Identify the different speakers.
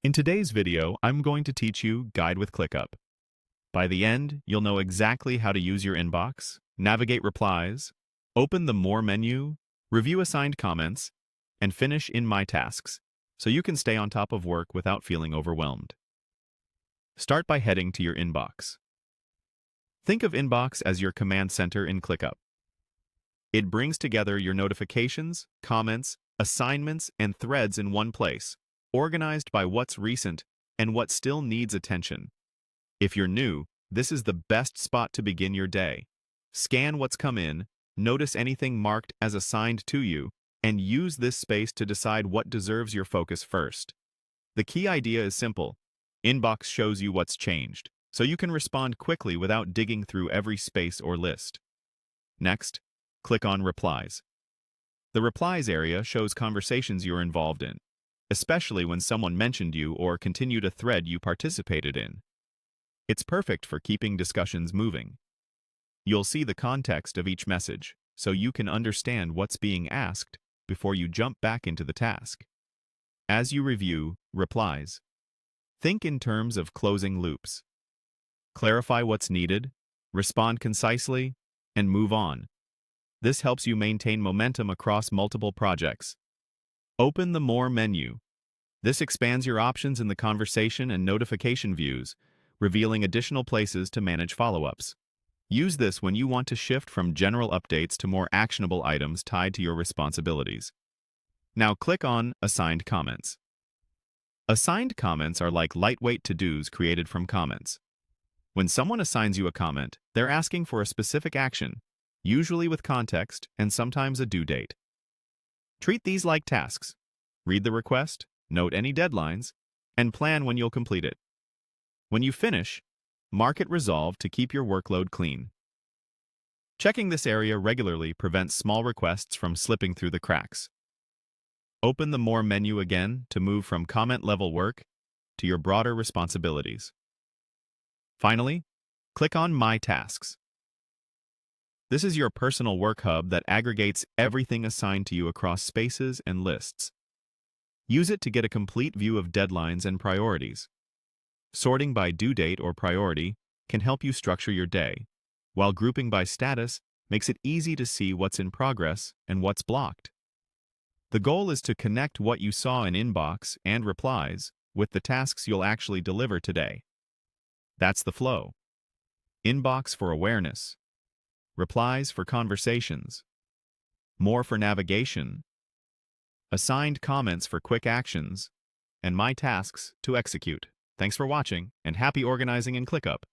Speaker 1: In today's video, I'm going to teach you Guide with ClickUp. By the end, you'll know exactly how to use your inbox, navigate replies, open the More menu, review assigned comments, and finish in My Tasks, so you can stay on top of work without feeling overwhelmed. Start by heading to your inbox. Think of Inbox as your command center in ClickUp. It brings together your notifications, comments, assignments, and threads in one place, organized by what's recent and what still needs attention. If you're new, this is the best spot to begin your day. Scan what's come in, notice anything marked as assigned to you, and use this space to decide what deserves your focus first. The key idea is simple. Inbox shows you what's changed, so you can respond quickly without digging through every space or list. Next, click on Replies. The Replies area shows conversations you're involved in, especially when someone mentioned you or continued a thread you participated in. It's perfect for keeping discussions moving. You'll see the context of each message, so you can understand what's being asked before you jump back into the task. As you review replies, think in terms of closing loops. Clarify what's needed, respond concisely, and move on. This helps you maintain momentum across multiple projects. Open the More menu. This expands your options in the conversation and notification views, revealing additional places to manage follow-ups. Use this when you want to shift from general updates to more actionable items tied to your responsibilities. Now click on Assigned Comments. Assigned comments are like lightweight to-dos created from comments. When someone assigns you a comment, they're asking for a specific action, usually with context and sometimes a due date. Treat these like tasks. Read the request, note any deadlines, and plan when you'll complete it. When you finish, mark it resolved to keep your workload clean. Checking this area regularly prevents small requests from slipping through the cracks. Open the More menu again to move from comment-level work to your broader responsibilities. Finally, click on My Tasks. This is your personal work hub that aggregates everything assigned to you across spaces and lists. Use it to get a complete view of deadlines and priorities. Sorting by due date or priority can help you structure your day, while grouping by status makes it easy to see what's in progress and what's blocked. The goal is to connect what you saw in Inbox and Replies with the tasks you'll actually deliver today. That's the flow. Inbox for awareness, Replies for conversations, More for navigation, Assigned comments for quick actions, and My Tasks to execute. Thanks for watching, and happy organizing in ClickUp.